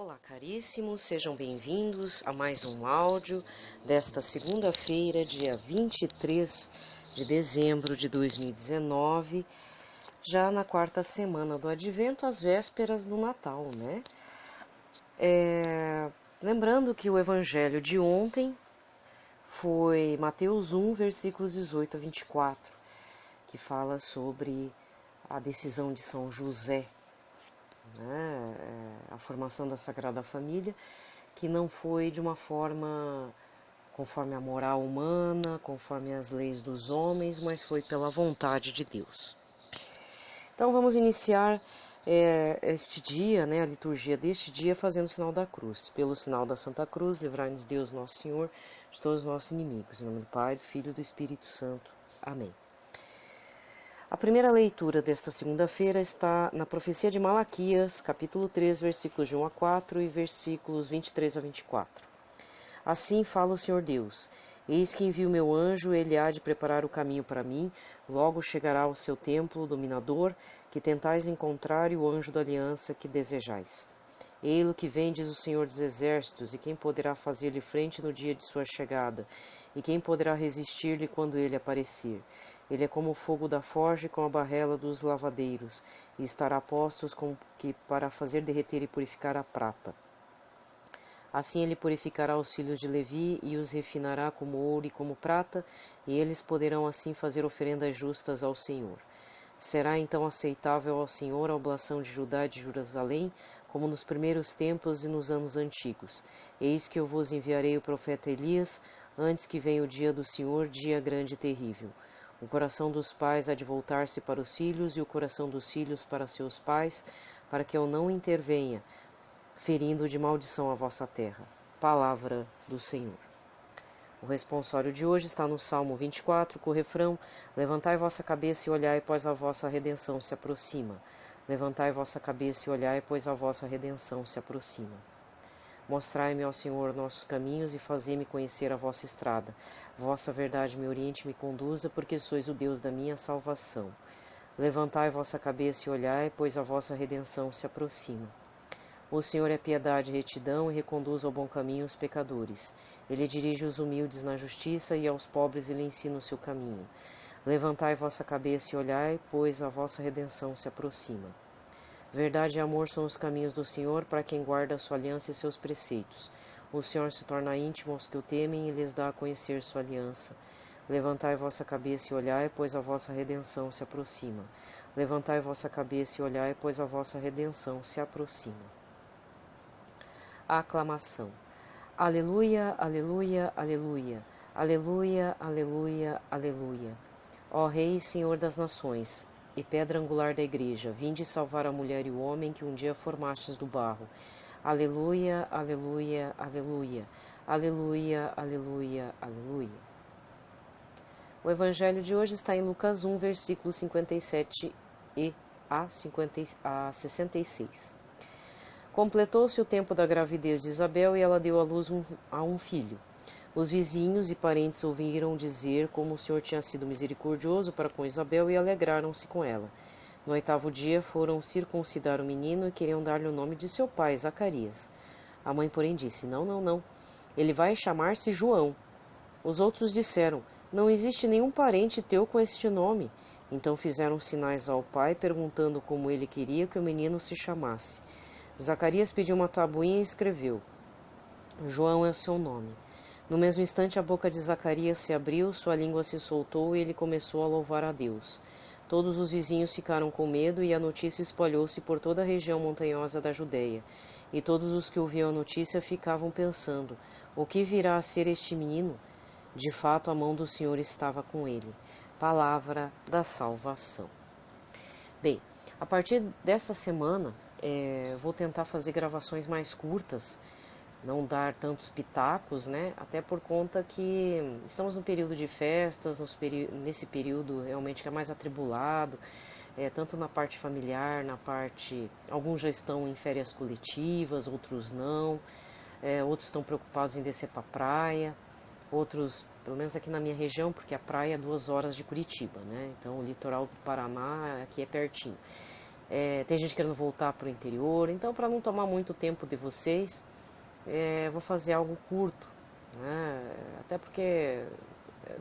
Olá, caríssimos, sejam bem-vindos a mais um áudio desta segunda-feira, dia 23 de dezembro de 2019, já na quarta semana do Advento, às vésperas do Natal, né? Lembrando que o evangelho de ontem foi Mateus 1, versículos 18 a 24, que fala sobre a decisão de São José, né, a formação da Sagrada Família, que não foi de uma forma conforme a moral humana, conforme as leis dos homens, mas foi pela vontade de Deus. Então vamos iniciar este dia, né, a liturgia deste dia, fazendo o sinal da cruz. Pelo sinal da Santa Cruz, livrai-nos Deus Nosso Senhor de todos os nossos inimigos. Em nome do Pai, do Filho e do Espírito Santo. Amém. A primeira leitura desta segunda-feira está na profecia de Malaquias, capítulo 3, versículos de 1 a 4 e versículos 23 a 24. Assim fala o Senhor Deus: Eis que envio meu anjo, ele há de preparar o caminho para mim, logo chegará ao seu templo dominador, que tentais encontrar, e o anjo da aliança que desejais. Ei-lo que vem, diz o Senhor dos Exércitos, e quem poderá fazer-lhe frente no dia de sua chegada? E quem poderá resistir-lhe quando ele aparecer? Ele é como o fogo da forja e com a barrela dos lavadeiros, e estará postos com que para fazer derreter e purificar a prata. Assim ele purificará os filhos de Levi e os refinará como ouro e como prata, e eles poderão assim fazer oferendas justas ao Senhor. Será então aceitável ao Senhor a oblação de Judá e de Jerusalém, como nos primeiros tempos e nos anos antigos. Eis que eu vos enviarei o profeta Elias, antes que venha o dia do Senhor, dia grande e terrível. O coração dos pais há de voltar-se para os filhos, e o coração dos filhos para seus pais, para que eu não intervenha, ferindo de maldição a vossa terra. Palavra do Senhor. O responsório de hoje está no Salmo 24, com o refrão: Levantai vossa cabeça e olhai, pois a vossa redenção se aproxima. Levantai vossa cabeça e olhai, pois a vossa redenção se aproxima. Mostrai-me, ó Senhor, nossos caminhos e fazei-me conhecer a vossa estrada. Vossa verdade me oriente e me conduza, porque sois o Deus da minha salvação. Levantai vossa cabeça e olhai, pois a vossa redenção se aproxima. O Senhor é piedade e retidão e reconduz ao bom caminho os pecadores. Ele dirige os humildes na justiça e aos pobres ele ensina o seu caminho. Levantai vossa cabeça e olhai, pois a vossa redenção se aproxima. Verdade e amor são os caminhos do Senhor para quem guarda a sua aliança e seus preceitos. O Senhor se torna íntimo aos que o temem e lhes dá a conhecer sua aliança. Levantai vossa cabeça e olhai, pois a vossa redenção se aproxima. Levantai vossa cabeça e olhai, pois a vossa redenção se aproxima. A aclamação. Aleluia, aleluia, aleluia. Aleluia, aleluia, aleluia. Ó Rei, Senhor das nações, e pedra angular da igreja, vinde salvar a mulher e o homem que um dia formastes do barro. Aleluia, aleluia, aleluia. Aleluia, aleluia, aleluia. O evangelho de hoje está em Lucas 1, versículos 57 a 66. Completou-se o tempo da gravidez de Isabel e ela deu à luz a um filho. Os vizinhos e parentes ouviram dizer como o Senhor tinha sido misericordioso para com Isabel e alegraram-se com ela. No 8º dia foram circuncidar o menino e queriam dar-lhe o nome de seu pai, Zacarias. A mãe, porém, disse: Não. Ele vai chamar-se João. Os outros disseram: Não existe nenhum parente teu com este nome. Então fizeram sinais ao pai, perguntando como ele queria que o menino se chamasse. Zacarias pediu uma tabuinha e escreveu: João é o seu nome. No mesmo instante a boca de Zacarias se abriu, sua língua se soltou e ele começou a louvar a Deus. Todos os vizinhos ficaram com medo e a notícia espalhou-se por toda a região montanhosa da Judéia. E todos os que ouviam a notícia ficavam pensando: o que virá a ser este menino? De fato, a mão do Senhor estava com ele. Palavra da salvação. Bem, a partir desta semana, vou tentar fazer gravações mais curtas, não dar tantos pitacos, né? Até por conta que estamos no período de festas, nesse período realmente que é mais atribulado, tanto na parte familiar, alguns já estão em férias coletivas, outros não, outros estão preocupados em descer para a praia, outros, pelo menos aqui na minha região, porque a praia é 2 horas de Curitiba, né? Então o litoral do Paraná aqui é pertinho. tem gente querendo voltar para o interior. Então, para não tomar muito tempo de vocês, vou fazer algo curto, né? Até porque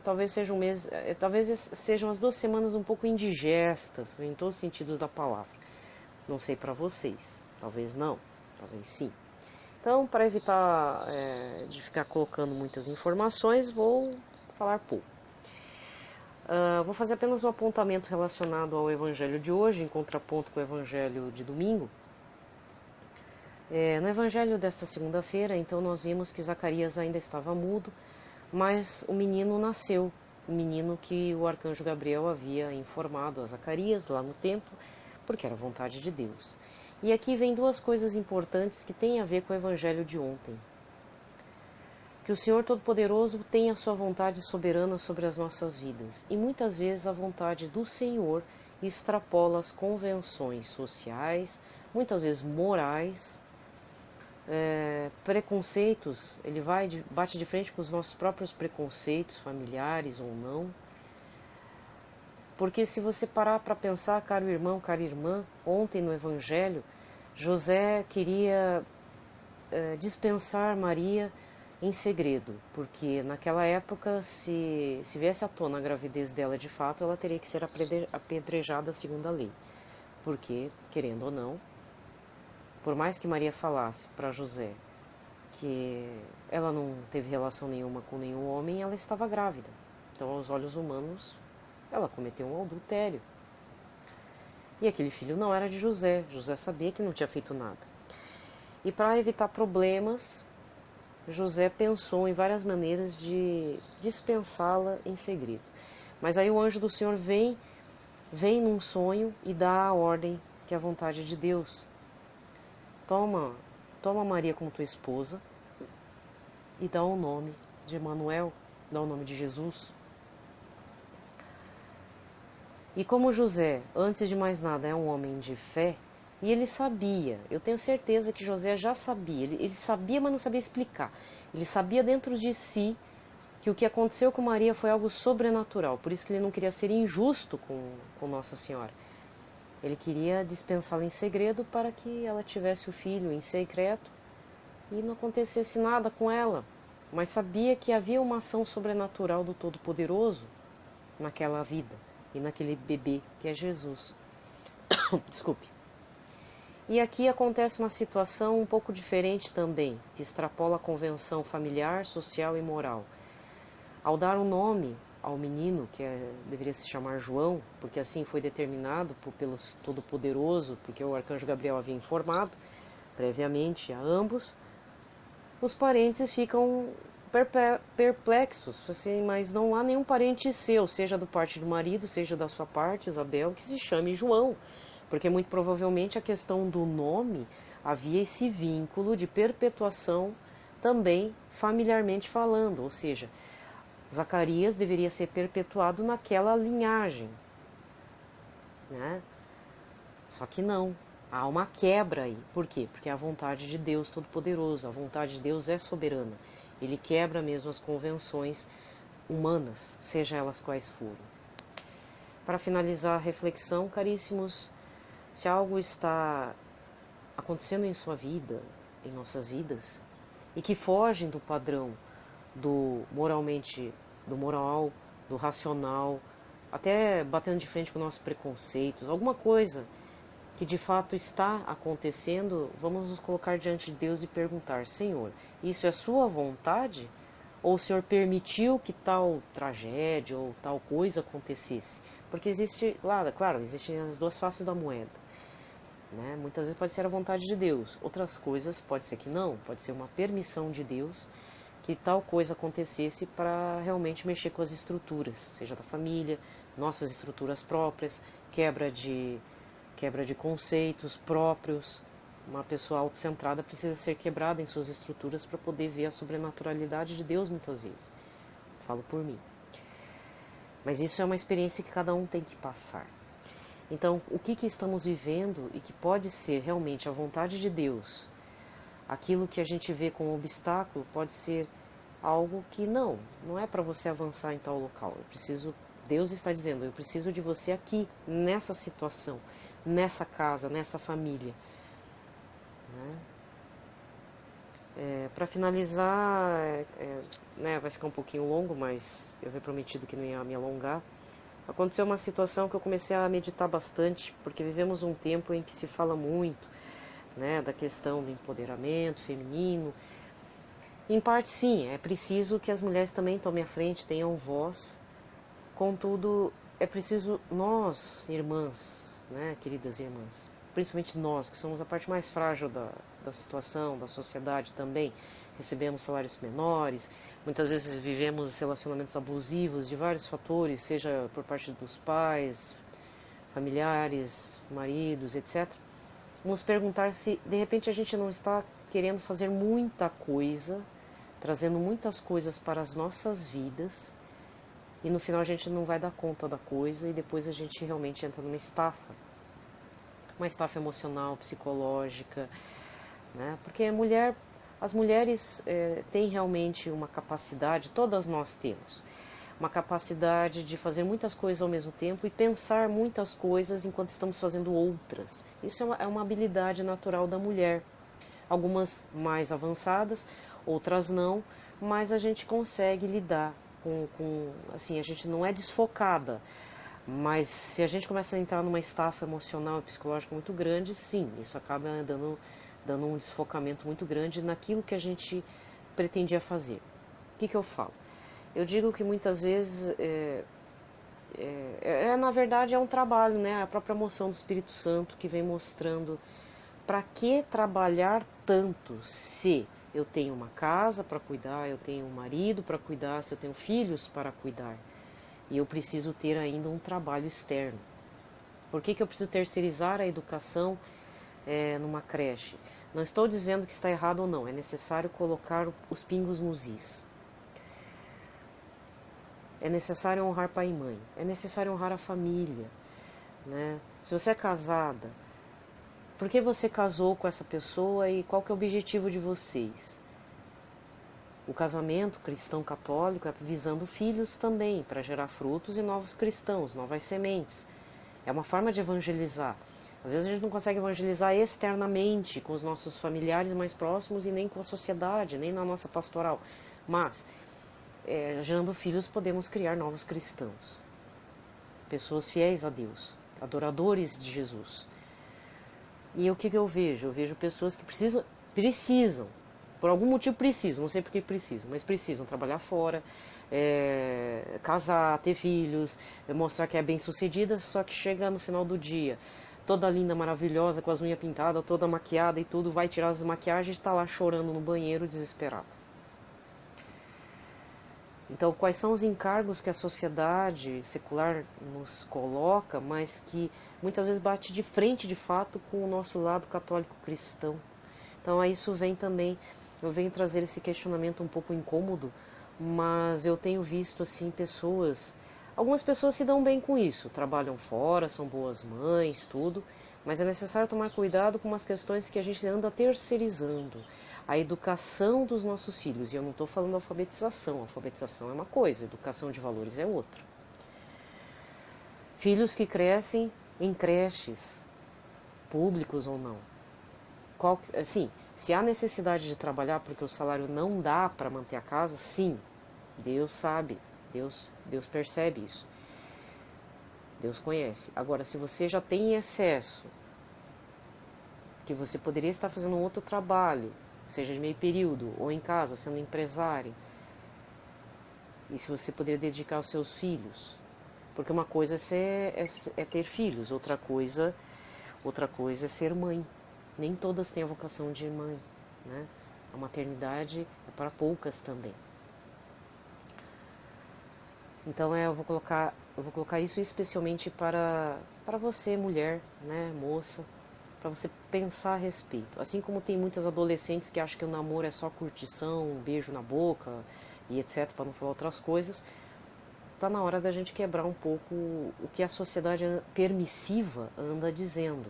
talvez seja um mês, talvez sejam as 2 semanas um pouco indigestas, em todos os sentidos da palavra. Não sei para vocês, talvez não, talvez sim. Então, para evitar de ficar colocando muitas informações, vou falar pouco. Vou fazer apenas um apontamento relacionado ao evangelho de hoje, em contraponto com o evangelho de domingo. No evangelho desta segunda-feira, então, nós vimos que Zacarias ainda estava mudo, mas o menino nasceu, o menino que o arcanjo Gabriel havia informado a Zacarias lá no templo, porque era vontade de Deus. E aqui vem 2 coisas importantes que têm a ver com o evangelho de ontem. Que o Senhor Todo-Poderoso tem a sua vontade soberana sobre as nossas vidas. E muitas vezes a vontade do Senhor extrapola as convenções sociais, muitas vezes morais, preconceitos. Ele bate de frente com os nossos próprios preconceitos, familiares ou não. Porque se você parar para pensar, caro irmão, cara irmã, ontem no Evangelho, José queria dispensar Maria em segredo, porque naquela época, se viesse à tona a gravidez dela de fato, ela teria que ser apedrejada segundo a lei. Porque, querendo ou não, por mais que Maria falasse para José que ela não teve relação nenhuma com nenhum homem, ela estava grávida. Então, aos olhos humanos, ela cometeu um adultério. E aquele filho não era de José. José sabia que não tinha feito nada. E para evitar problemas, José pensou em várias maneiras de dispensá-la em segredo. Mas aí o anjo do Senhor vem num sonho e dá a ordem que é a vontade de Deus. Toma Maria como tua esposa e dá o nome de Emanuel, dá o nome de Jesus. E como José, antes de mais nada, é um homem de fé, e ele sabia, eu tenho certeza que José já sabia, ele sabia, mas não sabia explicar. Ele sabia dentro de si que o que aconteceu com Maria foi algo sobrenatural, por isso que ele não queria ser injusto com Nossa Senhora. Ele queria dispensá-la em segredo para que ela tivesse o filho em secreto e não acontecesse nada com ela. Mas sabia que havia uma ação sobrenatural do Todo-Poderoso naquela vida e naquele bebê que é Jesus. Desculpe. E aqui acontece uma situação um pouco diferente também, que extrapola a convenção familiar, social e moral. Ao dar um nome ao menino, que deveria se chamar João, porque assim foi determinado pelo Todo-Poderoso, porque o arcanjo Gabriel havia informado previamente a ambos, os parentes ficam perplexos, assim, mas não há nenhum parente seu, seja do parte do marido, seja da sua parte, Isabel, que se chame João, porque muito provavelmente a questão do nome havia esse vínculo de perpetuação também familiarmente falando, ou seja, Zacarias deveria ser perpetuado naquela linhagem, né? Só que não, há uma quebra aí. Por quê? Porque é a vontade de Deus Todo-Poderoso, a vontade de Deus é soberana. Ele quebra mesmo as convenções humanas, seja elas quais forem. Para finalizar a reflexão, caríssimos, se algo está acontecendo em sua vida, em nossas vidas, e que fogem do padrão do moral, do racional, até batendo de frente com nossos preconceitos, alguma coisa que de fato está acontecendo, vamos nos colocar diante de Deus e perguntar: Senhor, isso é sua vontade? Ou o Senhor permitiu que tal tragédia ou tal coisa acontecesse? Porque existe, claro, existem as 2 faces da moeda, né? Muitas vezes pode ser a vontade de Deus, outras coisas pode ser que não, pode ser uma permissão de Deus que tal coisa acontecesse para realmente mexer com as estruturas, seja da família, nossas estruturas próprias, quebra de conceitos próprios. Uma pessoa autocentrada precisa ser quebrada em suas estruturas para poder ver a sobrenaturalidade de Deus muitas vezes. Falo por mim. Mas isso é uma experiência que cada um tem que passar. Então, o que estamos vivendo e que pode ser realmente a vontade de Deus, aquilo que a gente vê como obstáculo, pode ser algo que não é para você avançar em tal local. Deus está dizendo, eu preciso de você aqui, nessa situação, nessa casa, nessa família. Né? Para finalizar, né, vai ficar um pouquinho longo, mas eu havia prometido que não ia me alongar. Aconteceu uma situação que eu comecei a meditar bastante, porque vivemos um tempo em que se fala muito, né, da questão do empoderamento feminino. Em parte, sim, é preciso que as mulheres também tomem a frente, tenham voz. Contudo, é preciso nós, irmãs, né, queridas irmãs, principalmente nós, que somos a parte mais frágil da situação, da sociedade também, recebemos salários menores, muitas vezes vivemos relacionamentos abusivos de vários fatores, seja por parte dos pais, familiares, maridos, etc. Nos perguntar se de repente a gente não está querendo fazer muita coisa, trazendo muitas coisas para as nossas vidas, e no final a gente não vai dar conta da coisa e depois a gente realmente entra numa estafa. Uma estafa emocional, psicológica, né? Porque as mulheres têm realmente uma capacidade, todas nós temos, uma capacidade de fazer muitas coisas ao mesmo tempo e pensar muitas coisas enquanto estamos fazendo outras. Isso é uma habilidade natural da mulher. Algumas mais avançadas, outras não, mas a gente consegue lidar assim, a gente não é desfocada, mas se a gente começa a entrar numa estafa emocional e psicológica muito grande, sim, isso acaba dando um desfocamento muito grande naquilo que a gente pretendia fazer. O que eu falo? Eu digo que muitas vezes, na verdade, é um trabalho, né? A própria moção do Espírito Santo que vem mostrando para que trabalhar tanto se eu tenho uma casa para cuidar, eu tenho um marido para cuidar, se eu tenho filhos para cuidar. E eu preciso ter ainda um trabalho externo. Por que eu preciso terceirizar a educação numa creche? Não estou dizendo que está errado ou não, é necessário colocar os pingos nos is. É necessário honrar pai e mãe, é necessário honrar a família. Né? Se você é casada, por que você casou com essa pessoa e qual que é o objetivo de vocês? O casamento cristão católico é visando filhos também, para gerar frutos e novos cristãos, novas sementes. É uma forma de evangelizar. Às vezes a gente não consegue evangelizar externamente com os nossos familiares mais próximos e nem com a sociedade, nem na nossa pastoral. Mas, gerando filhos, podemos criar novos cristãos. Pessoas fiéis a Deus, adoradores de Jesus. E o que eu vejo? Eu vejo pessoas que precisam, por algum motivo precisam, não sei por que precisam, mas precisam trabalhar fora, casar, ter filhos, mostrar que é bem sucedida, só que chega no final do dia, toda linda, maravilhosa, com as unhas pintadas, toda maquiada e tudo, vai tirar as maquiagens e está lá chorando no banheiro, desesperada. Então, quais são os encargos que a sociedade secular nos coloca, mas que muitas vezes bate de frente, de fato, com o nosso lado católico cristão? Então, a isso vem também, eu venho trazer esse questionamento um pouco incômodo, mas eu tenho visto, assim, algumas pessoas se dão bem com isso, trabalham fora, são boas mães, tudo, mas é necessário tomar cuidado com umas questões que a gente anda terceirizando. A educação dos nossos filhos, e eu não estou falando alfabetização é uma coisa, educação de valores é outra. Filhos que crescem em creches, públicos ou não. Assim, se há necessidade de trabalhar porque o salário não dá para manter a casa, sim, Deus sabe, Deus percebe isso. Deus conhece. Agora, se você já tem excesso, que você poderia estar fazendo um outro trabalho, seja de meio período, ou em casa, sendo empresário. E se você poderia dedicar aos seus filhos. Porque uma coisa é ter filhos, outra coisa é ser mãe. Nem todas têm a vocação de mãe. Né? A maternidade é para poucas também. Então eu vou colocar isso especialmente para você, mulher, né, moça, para você pensar a respeito. Assim como tem muitas adolescentes que acham que o namoro é só curtição, um beijo na boca e etc, para não falar outras coisas, está na hora da gente quebrar um pouco o que a sociedade permissiva anda dizendo.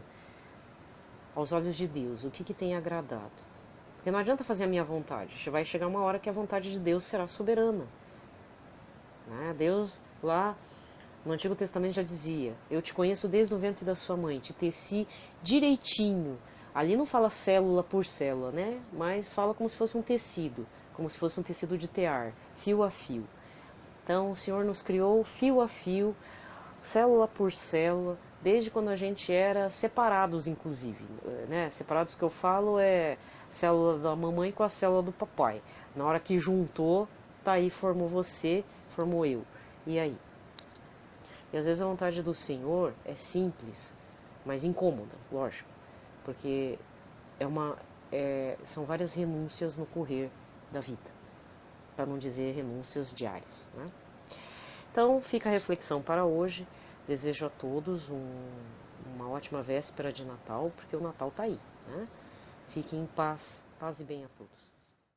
Aos olhos de Deus, o que tem agradado? Porque não adianta fazer a minha vontade, vai chegar uma hora que a vontade de Deus será soberana. Né? Deus lá No Antigo Testamento já dizia: eu te conheço desde o ventre da sua mãe, te teci direitinho. Ali não fala célula por célula, né? Mas fala como se fosse um tecido, como se fosse um tecido de tear, fio a fio. Então o Senhor nos criou fio a fio, célula por célula, desde quando a gente era separados, inclusive, né? Separados que eu falo é célula da mamãe com a célula do papai. Na hora que juntou, tá aí, formou você, formou eu. E aí? E às vezes a vontade do Senhor é simples, mas incômoda, lógico, porque são várias renúncias no correr da vida, para não dizer renúncias diárias, né? Então fica a reflexão para hoje. Desejo a todos uma ótima véspera de Natal, porque o Natal está aí, né? Fiquem em paz, paz e bem a todos.